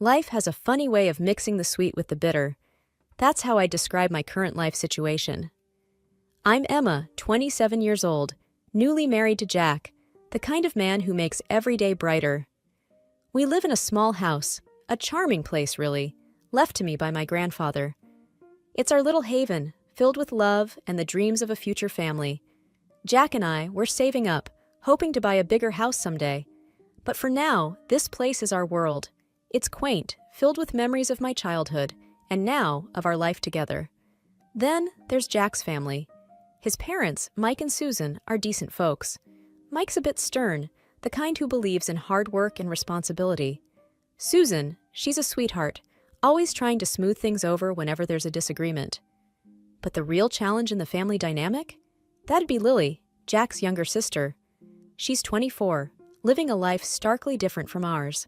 Life has a funny way of mixing the sweet with the bitter. That's how I describe my current life situation. I'm Emma, 27 years old, newly married to Jack, the kind of man who makes every day brighter. We live in a small house, a charming place really, left to me by my grandfather. It's our little haven, filled with love and the dreams of a future family. Jack and I, we're saving up, hoping to buy a bigger house someday. But for now, this place is our world. It's quaint, filled with memories of my childhood, and now of our life together. Then there's Jack's family. His parents, Mike and Susan, are decent folks. Mike's a bit stern, the kind who believes in hard work and responsibility. Susan, she's a sweetheart, always trying to smooth things over whenever there's a disagreement. But the real challenge in the family dynamic? That'd be Lily, Jack's younger sister. She's 24, living a life starkly different from ours.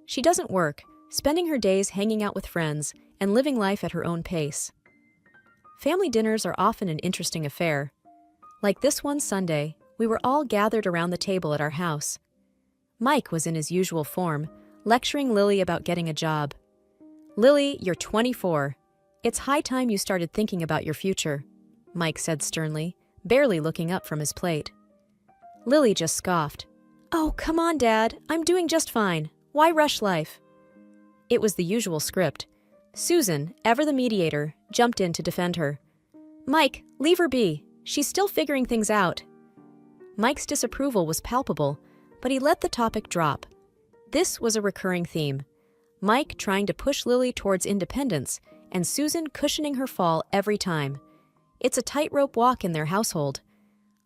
She doesn't work, spending her days hanging out with friends and living life at her own pace. Family dinners are often an interesting affair. Like this one Sunday, we were all gathered around the table at our house. Mike was in his usual form, lecturing Lily about getting a job. "Lily, you're 24. It's high time you started thinking about your future," Mike said sternly, barely looking up from his plate. Lily just scoffed. "Oh, come on, Dad. I'm doing just fine. Why rush life?" It was the usual script. Susan, ever the mediator, jumped in to defend her. "Mike, leave her be. She's still figuring things out." Mike's disapproval was palpable, but he let the topic drop. This was a recurring theme. Mike trying to push Lily towards independence, and Susan cushioning her fall every time. It's a tightrope walk in their household.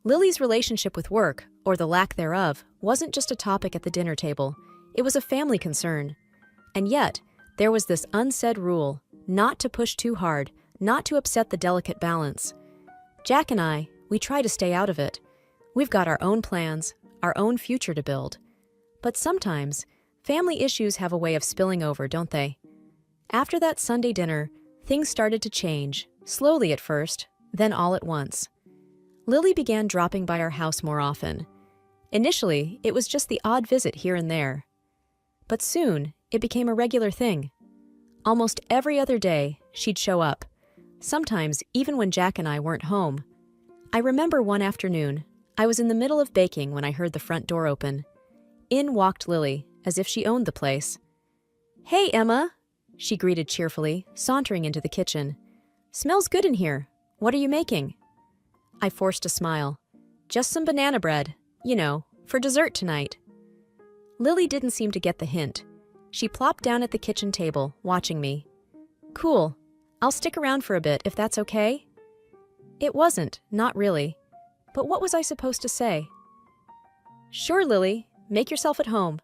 Lily's relationship with work, or the lack thereof, wasn't just a topic at the dinner table. It was a family concern. And yet, there was this unsaid rule, not to push too hard, not to upset the delicate balance. Jack and I, we try to stay out of it. We've got our own plans, our own future to build. But sometimes, family issues have a way of spilling over, don't they? After that Sunday dinner, things started to change, slowly at first, then all at once. Lily began dropping by our house more often. Initially, it was just the odd visit here and there. But soon, it became a regular thing. Almost every other day, she'd show up, sometimes even when Jack and I weren't home. I remember one afternoon, I was in the middle of baking when I heard the front door open. In walked Lily, as if she owned the place. "Hey, Emma," she greeted cheerfully, sauntering into the kitchen. "Smells good in here. What are you making?" I forced a smile. "Just some banana bread, for dessert tonight." Lily didn't seem to get the hint. She plopped down at the kitchen table, watching me. "Cool. I'll stick around for a bit, if that's okay?" It wasn't, not really. But what was I supposed to say? "Sure, Lily. Make yourself at home."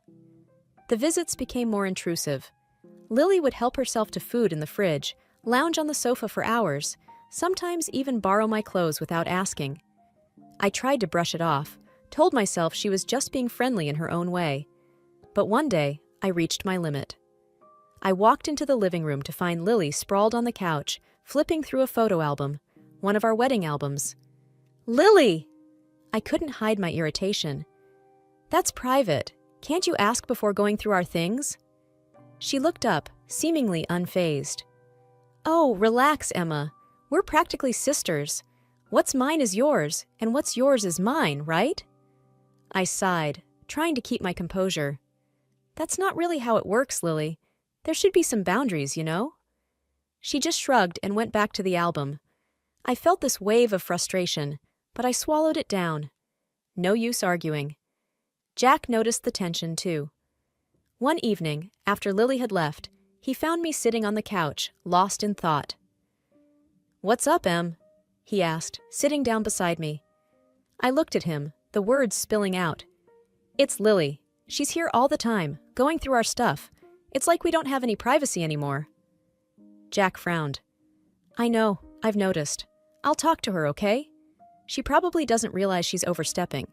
The visits became more intrusive. Lily would help herself to food in the fridge, lounge on the sofa for hours, sometimes even borrow my clothes without asking. I tried to brush it off, told myself she was just being friendly in her own way. But one day, I reached my limit. I walked into the living room to find Lily sprawled on the couch, flipping through a photo album, one of our wedding albums. "Lily!" I couldn't hide my irritation. "That's private. Can't you ask before going through our things?" She looked up, seemingly unfazed. "Oh, relax, Emma. We're practically sisters. What's mine is yours, and what's yours is mine, right?" I sighed, trying to keep my composure. "That's not really how it works, Lily. There should be some boundaries, you know?" She just shrugged and went back to the album. I felt this wave of frustration, but I swallowed it down. No use arguing. Jack noticed the tension, too. One evening, after Lily had left, he found me sitting on the couch, lost in thought. "What's up, Em?" he asked, sitting down beside me. I looked at him, the words spilling out. "It's Lily. She's here all the time, going through our stuff. It's like we don't have any privacy anymore." Jack frowned. "I know, I've noticed. I'll talk to her, okay? She probably doesn't realize she's overstepping."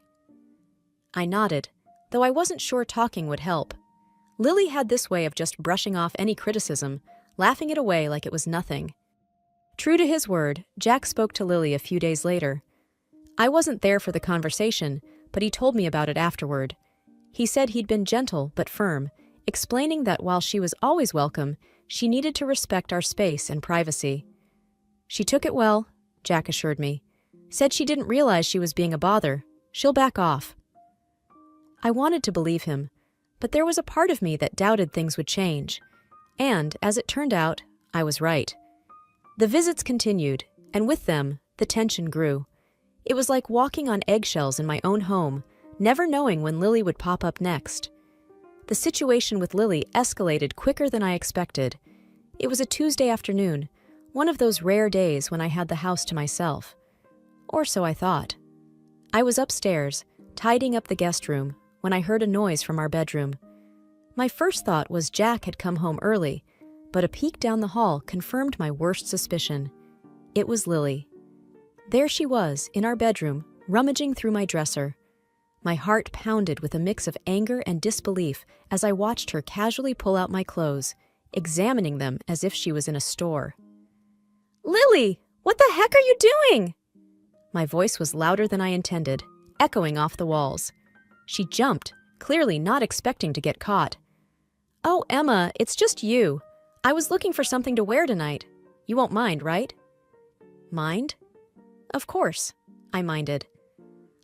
I nodded, though I wasn't sure talking would help. Lily had this way of just brushing off any criticism, laughing it away like it was nothing. True to his word, Jack spoke to Lily a few days later. I wasn't there for the conversation, but he told me about it afterward. He said he'd been gentle but firm, explaining that while she was always welcome, she needed to respect our space and privacy. She took it well, Jack assured me. Said she didn't realize she was being a bother. She'll back off. I wanted to believe him, but there was a part of me that doubted things would change. And, as it turned out, I was right. The visits continued, and with them, the tension grew. It was like walking on eggshells in my own home, never knowing when Lily would pop up next. The situation with Lily escalated quicker than I expected. It was a Tuesday afternoon, one of those rare days when I had the house to myself. Or so I thought. I was upstairs, tidying up the guest room, when I heard a noise from our bedroom. My first thought was Jack had come home early, but a peek down the hall confirmed my worst suspicion. It was Lily. There she was, in our bedroom, rummaging through my dresser. My heart pounded with a mix of anger and disbelief as I watched her casually pull out my clothes, examining them as if she was in a store. "Lily, what the heck are you doing?" My voice was louder than I intended, echoing off the walls. She jumped, clearly not expecting to get caught. "Oh, Emma, it's just you. I was looking for something to wear tonight. You won't mind, right?" Mind? Of course, I minded.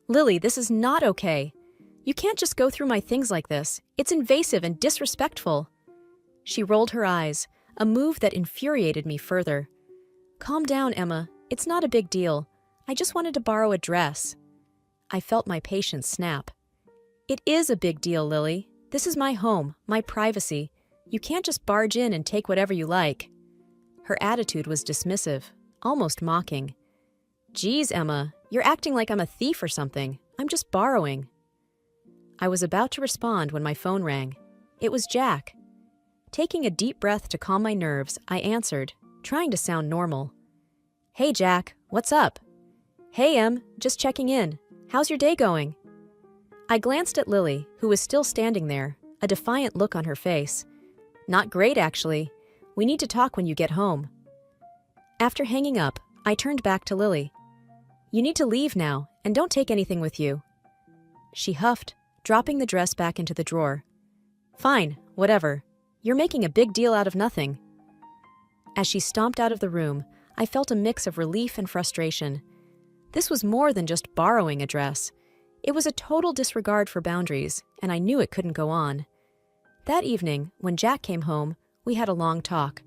"Lily, this is not okay. You can't just go through my things like this. It's invasive and disrespectful." She rolled her eyes, a move that infuriated me further. "Calm down, Emma. It's not a big deal. I just wanted to borrow a dress." I felt my patience snap. "It is a big deal, Lily. This is my home, my privacy. You can't just barge in and take whatever you like." Her attitude was dismissive, almost mocking. "Geez, Emma, you're acting like I'm a thief or something. I'm just borrowing." I was about to respond when my phone rang. It was Jack. Taking a deep breath to calm my nerves, I answered, trying to sound normal. "Hey, Jack, what's up?" "Hey, Em, just checking in. How's your day going?" I glanced at Lily, who was still standing there, a defiant look on her face. "Not great, actually. We need to talk when you get home." After hanging up, I turned back to Lily. "You need to leave now, and don't take anything with you." She huffed, dropping the dress back into the drawer. "Fine, whatever. You're making a big deal out of nothing." As she stomped out of the room, I felt a mix of relief and frustration. This was more than just borrowing a dress. It was a total disregard for boundaries, and I knew it couldn't go on. That evening, when Jack came home, we had a long talk.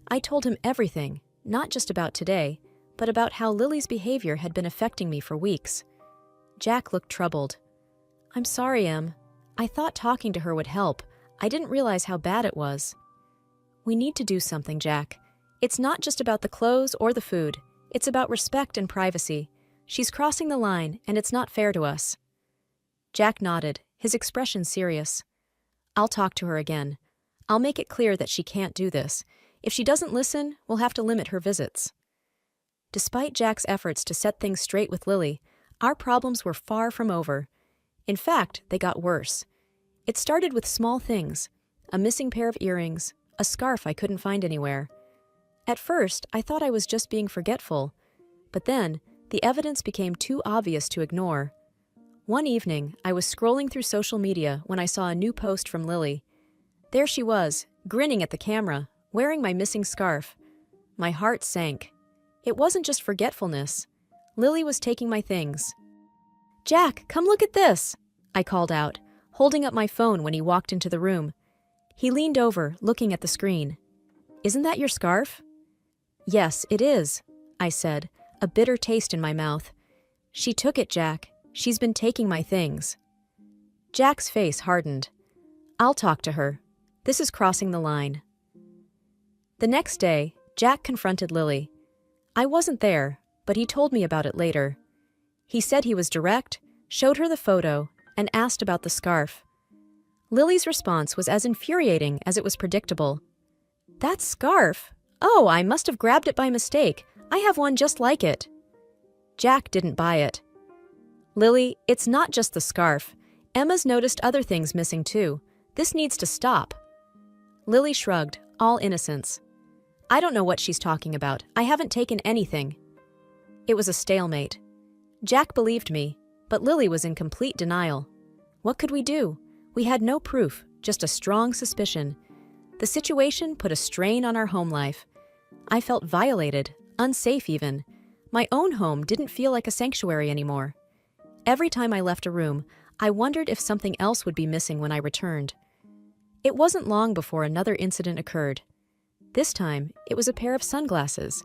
I told him everything, not just about today, but about how Lily's behavior had been affecting me for weeks. Jack looked troubled. "I'm sorry, Em. I thought talking to her would help. I didn't realize how bad it was." "We need to do something, Jack. It's not just about the clothes or the food. It's about respect and privacy. She's crossing the line, and it's not fair to us." Jack nodded, his expression serious. "I'll talk to her again. I'll make it clear that she can't do this. If she doesn't listen, we'll have to limit her visits." Despite Jack's efforts to set things straight with Lily, our problems were far from over. In fact, they got worse. It started with small things: a missing pair of earrings, a scarf I couldn't find anywhere. At first, I thought I was just being forgetful, but then the evidence became too obvious to ignore. One evening, I was scrolling through social media when I saw a new post from Lily. There she was, grinning at the camera, wearing my missing scarf. My heart sank. It wasn't just forgetfulness. Lily was taking my things. "Jack, come look at this," I called out, holding up my phone when he walked into the room. He leaned over, looking at the screen. "Isn't that your scarf?" "Yes, it is," I said, a bitter taste in my mouth. "She took it, Jack. She's been taking my things." Jack's face hardened. "I'll talk to her. This is crossing the line." The next day, Jack confronted Lily. I wasn't there, but he told me about it later. He said he was direct, showed her the photo, and asked about the scarf. Lily's response was as infuriating as it was predictable. "That scarf? Oh, I must have grabbed it by mistake. I have one just like it." Jack didn't buy it. "Lily, it's not just the scarf. Emma's noticed other things missing too. This needs to stop." Lily shrugged, all innocence. "I don't know what she's talking about. I haven't taken anything." It was a stalemate. Jack believed me, but Lily was in complete denial. What could we do? We had no proof, just a strong suspicion. The situation put a strain on our home life. I felt violated, unsafe even. My own home didn't feel like a sanctuary anymore. Every time I left a room, I wondered if something else would be missing when I returned. It wasn't long before another incident occurred. This time, it was a pair of sunglasses.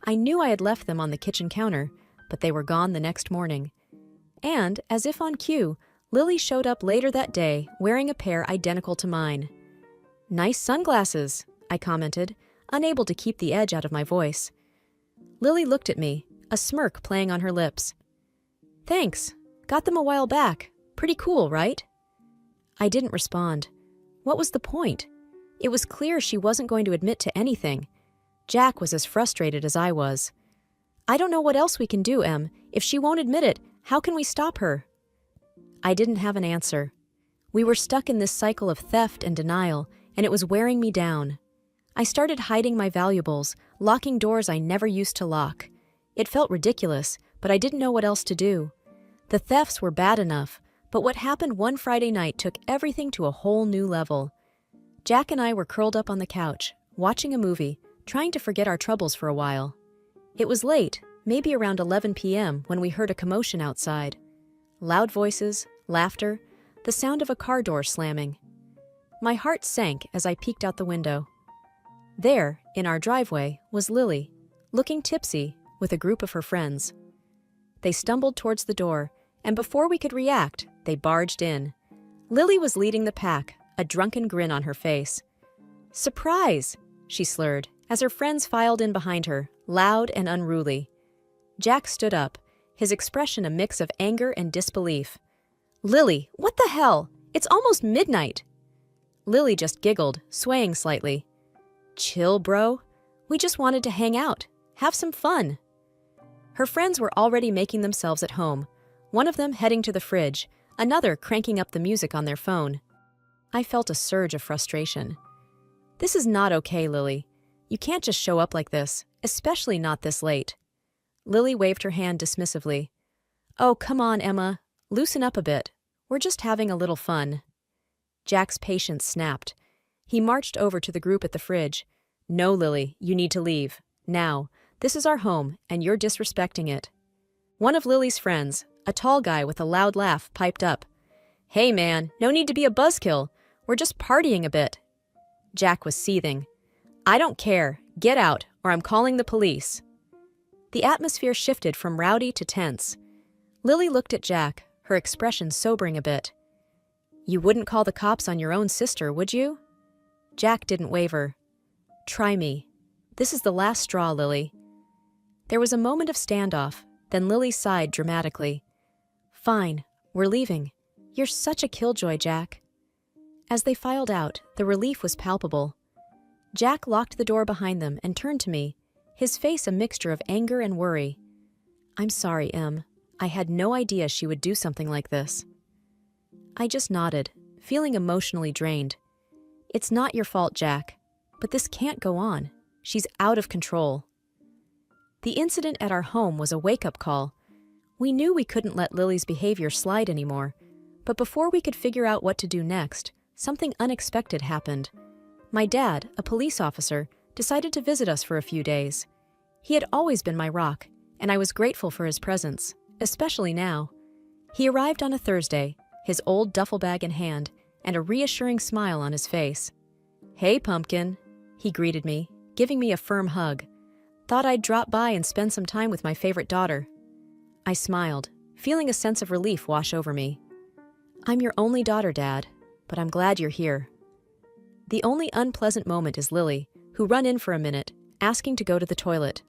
I knew I had left them on the kitchen counter, but they were gone the next morning. And, as if on cue, Lily showed up later that day wearing a pair identical to mine. "Nice sunglasses," I commented, unable to keep the edge out of my voice. Lily looked at me, a smirk playing on her lips. "Thanks. Got them a while back. Pretty cool, right?" I didn't respond. What was the point? It was clear she wasn't going to admit to anything. Jack was as frustrated as I was. "I don't know what else we can do, Em. If she won't admit it, how can we stop her?" I didn't have an answer. We were stuck in this cycle of theft and denial, and it was wearing me down. I started hiding my valuables, locking doors I never used to lock. It felt ridiculous, but I didn't know what else to do. The thefts were bad enough, but what happened one Friday night took everything to a whole new level. Jack and I were curled up on the couch, watching a movie, trying to forget our troubles for a while. It was late, maybe around 11 p.m., when we heard a commotion outside. Loud voices, laughter, the sound of a car door slamming. My heart sank as I peeked out the window. There, in our driveway, was Lily, looking tipsy, with a group of her friends. They stumbled towards the door, and before we could react, they barged in. Lily was leading the pack, a drunken grin on her face. "Surprise!" she slurred, as her friends filed in behind her, loud and unruly. Jack stood up, his expression a mix of anger and disbelief. "Lily, what the hell? It's almost midnight!" Lily just giggled, swaying slightly. "Chill, bro. We just wanted to hang out, have some fun." Her friends were already making themselves at home, one of them heading to the fridge, another cranking up the music on their phone. I felt a surge of frustration. "This is not okay, Lily. You can't just show up like this, especially not this late." Lily waved her hand dismissively. "Oh, come on, Emma. Loosen up a bit. We're just having a little fun." Jack's patience snapped. He marched over to the group at the fridge. "No, Lily, you need to leave. Now. This is our home, and you're disrespecting it." One of Lily's friends, a tall guy with a loud laugh, piped up. "Hey man, no need to be a buzzkill. We're just partying a bit." Jack was seething. "I don't care. Get out, or I'm calling the police." The atmosphere shifted from rowdy to tense. Lily looked at Jack, her expression sobering a bit. "You wouldn't call the cops on your own sister, would you?" Jack didn't waver. "Try me. This is the last straw, Lily." There was a moment of standoff, then Lily sighed dramatically. "Fine, we're leaving. You're such a killjoy, Jack." As they filed out, the relief was palpable. Jack locked the door behind them and turned to me, his face a mixture of anger and worry. "I'm sorry, Em. I had no idea she would do something like this." I just nodded, feeling emotionally drained. "It's not your fault, Jack. But this can't go on. She's out of control." The incident at our home was a wake-up call. We knew we couldn't let Lily's behavior slide anymore, but before we could figure out what to do next, something unexpected happened. My dad, a police officer, decided to visit us for a few days. He had always been my rock, and I was grateful for his presence, especially now. He arrived on a Thursday, his old duffel bag in hand, and a reassuring smile on his face. "Hey, Pumpkin," he greeted me, giving me a firm hug. "Thought I'd drop by and spend some time with my favorite daughter." I smiled, feeling a sense of relief wash over me. "I'm your only daughter, Dad, but I'm glad you're here." The only unpleasant moment is Lily, who ran in for a minute, asking to go to the toilet.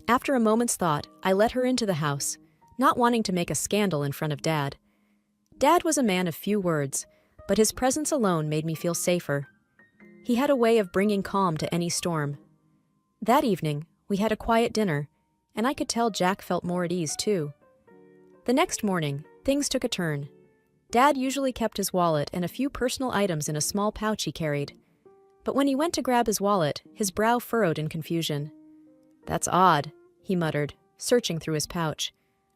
After a moment's thought, I let her into the house, not wanting to make a scandal in front of Dad. Dad was a man of few words, but his presence alone made me feel safer. He had a way of bringing calm to any storm. That evening, we had a quiet dinner, and I could tell Jack felt more at ease, too. The next morning, things took a turn. Dad usually kept his wallet and a few personal items in a small pouch he carried. But when he went to grab his wallet, his brow furrowed in confusion. "That's odd," he muttered, searching through his pouch.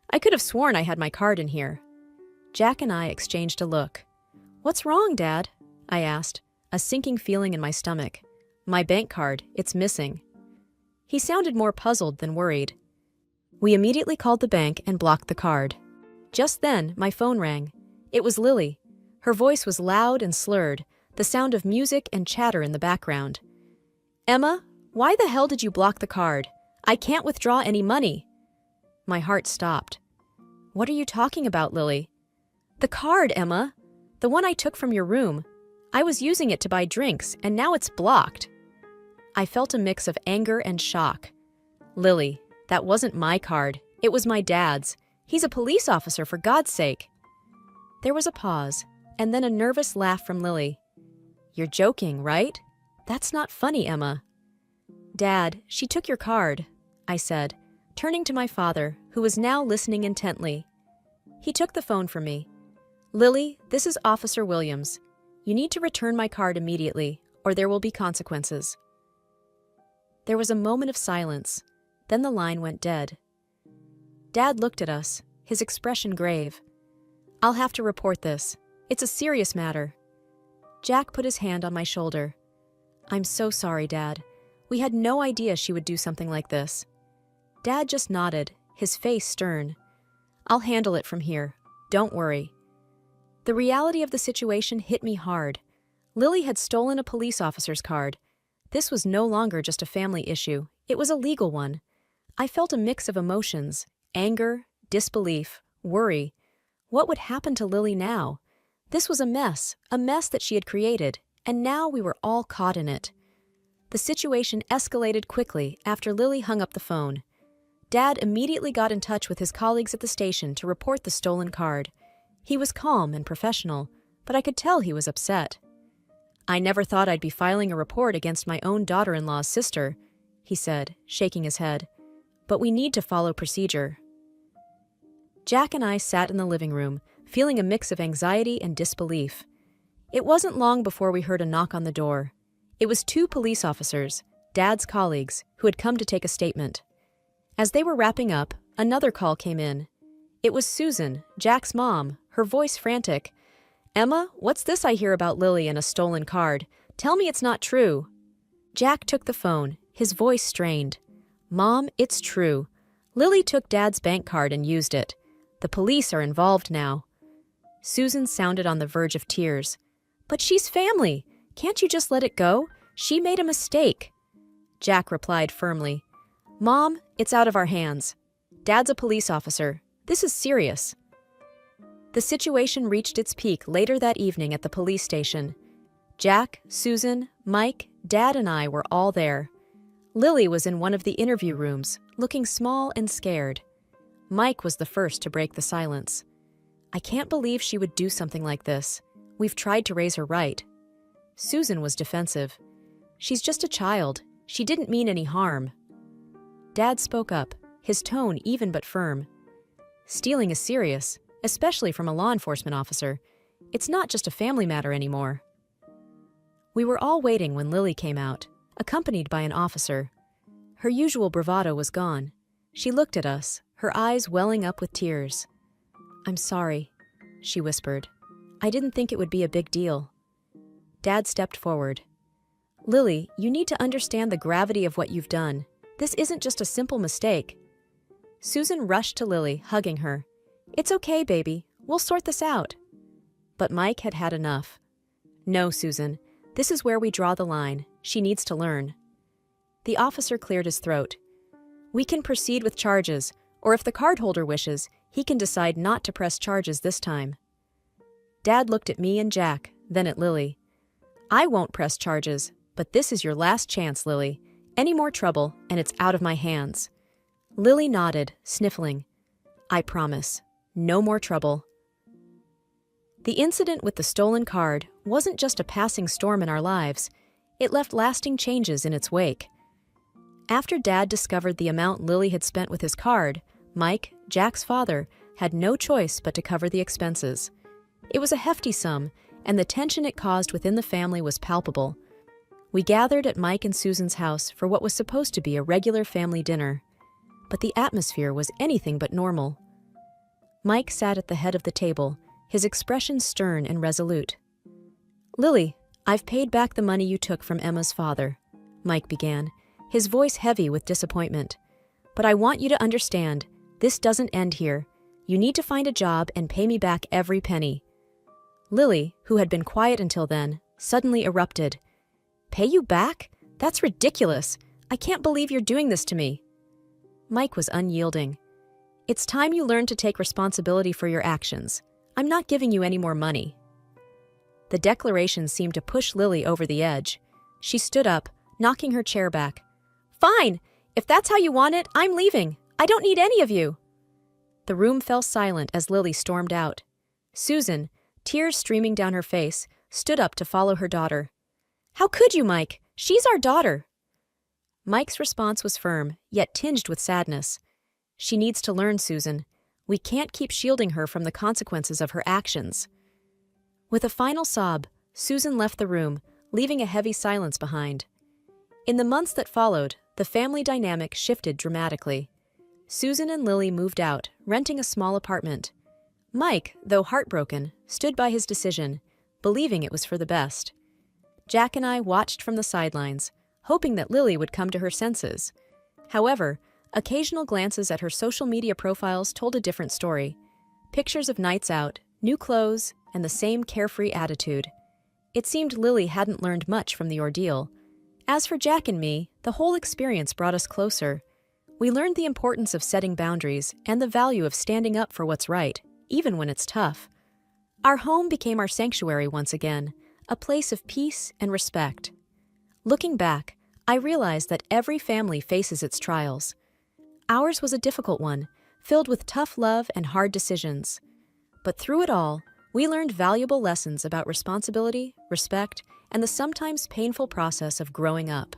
"I could have sworn I had my card in here." Jack and I exchanged a look. "What's wrong, Dad?" I asked, a sinking feeling in my stomach. My bank card, it's missing. He sounded more puzzled than worried. We immediately called the bank and blocked the card. Just then, my phone rang. It was Lily. Her voice was loud and slurred, the sound of music and chatter in the background. Emma, why the hell did you block the card? I can't withdraw any money. My heart stopped. What are you talking about, Lily? The card, Emma. The one I took from your room. I was using it to buy drinks, and now it's blocked. I felt a mix of anger and shock. Lily, that wasn't my card. It was my dad's. He's a police officer, for God's sake. There was a pause, and then a nervous laugh from Lily. You're joking, right? That's not funny, Emma. Dad, she took your card, I said, turning to my father, who was now listening intently. He took the phone from me. Lily, this is Officer Williams. You need to return my card immediately, or there will be consequences. There was a moment of silence. Then the line went dead. Dad looked at us, his expression grave. I'll have to report this. It's a serious matter. Jack put his hand on my shoulder. I'm so sorry, Dad. We had no idea she would do something like this. Dad just nodded, his face stern. I'll handle it from here. Don't worry. The reality of the situation hit me hard. Lily had stolen a police officer's card. This was no longer just a family issue. It was a legal one. I felt a mix of emotions: anger, disbelief, worry. What would happen to Lily now? This was a mess that she had created, and now we were all caught in it. The situation escalated quickly after Lily hung up the phone. Dad immediately got in touch with his colleagues at the station to report the stolen card. He was calm and professional, but I could tell he was upset. I never thought I'd be filing a report against my own daughter-in-law's sister, he said, shaking his head. But we need to follow procedure. Jack and I sat in the living room, feeling a mix of anxiety and disbelief. It wasn't long before we heard a knock on the door. It was 2 police officers, Dad's colleagues, who had come to take a statement. As they were wrapping up, another call came in. It was Susan, Jack's mom, her voice frantic. Emma, what's this I hear about Lily and a stolen card? Tell me it's not true. Jack took the phone, his voice strained. Mom, it's true. Lily took Dad's bank card and used it. The police are involved now. Susan sounded on the verge of tears. But she's family. Can't you just let it go? She made a mistake. Jack replied firmly. Mom, it's out of our hands. Dad's a police officer. This is serious. The situation reached its peak later that evening at the police station. Jack, Susan, Mike, Dad, and I were all there. Lily was in one of the interview rooms, looking small and scared. Mike was the first to break the silence. I can't believe she would do something like this. We've tried to raise her right. Susan was defensive. She's just a child. She didn't mean any harm. Dad spoke up, his tone even but firm. Stealing is serious, especially from a law enforcement officer. It's not just a family matter anymore. We were all waiting when Lily came out, accompanied by an officer. Her usual bravado was gone. She looked at us, her eyes welling up with tears. I'm sorry, she whispered. I didn't think it would be a big deal. Dad stepped forward. Lily, you need to understand the gravity of what you've done. This isn't just a simple mistake. Susan rushed to Lily, hugging her. It's okay, baby. We'll sort this out. But Mike had had enough. No, Susan. This is where we draw the line. She needs to learn. The officer cleared his throat. We can proceed with charges, or if the cardholder wishes, he can decide not to press charges this time. Dad looked at me and Jack, then at Lily. I won't press charges, but this is your last chance, Lily. Any more trouble, and it's out of my hands. Lily nodded, sniffling. I promise. No more trouble. The incident with the stolen card wasn't just a passing storm in our lives. It left lasting changes in its wake. After Dad discovered the amount Lily had spent with his card, Mike, Jack's father, had no choice but to cover the expenses. It was a hefty sum, and the tension it caused within the family was palpable. We gathered at Mike and Susan's house for what was supposed to be a regular family dinner. But the atmosphere was anything but normal. Mike sat at the head of the table, his expression stern and resolute. Lily, "I've paid back the money you took from Emma's father," Mike began, his voice heavy with disappointment. "But I want you to understand, this doesn't end here. You need to find a job and pay me back every penny." Lily, who had been quiet until then, suddenly erupted. "Pay you back? That's ridiculous. I can't believe you're doing this to me." Mike was unyielding. "It's time you learned to take responsibility for your actions. I'm not giving you any more money." The declaration seemed to push Lily over the edge. She stood up, knocking her chair back. "Fine! If that's how you want it, I'm leaving. I don't need any of you." The room fell silent as Lily stormed out. Susan, tears streaming down her face, stood up to follow her daughter. "How could you, Mike? She's our daughter." Mike's response was firm, yet tinged with sadness. "She needs to learn, Susan. We can't keep shielding her from the consequences of her actions." With a final sob, Susan left the room, leaving a heavy silence behind. In the months that followed, the family dynamic shifted dramatically. Susan and Lily moved out, renting a small apartment. Mike, though heartbroken, stood by his decision, believing it was for the best. Jack and I watched from the sidelines, hoping that Lily would come to her senses. However, occasional glances at her social media profiles told a different story. Pictures of nights out, new clothes, and the same carefree attitude. It seemed Lily hadn't learned much from the ordeal. As for Jack and me, the whole experience brought us closer. We learned the importance of setting boundaries and the value of standing up for what's right, even when it's tough. Our home became our sanctuary once again, a place of peace and respect. Looking back, I realized that every family faces its trials. Ours was a difficult one, filled with tough love and hard decisions. But through it all, we learned valuable lessons about responsibility, respect, and the sometimes painful process of growing up.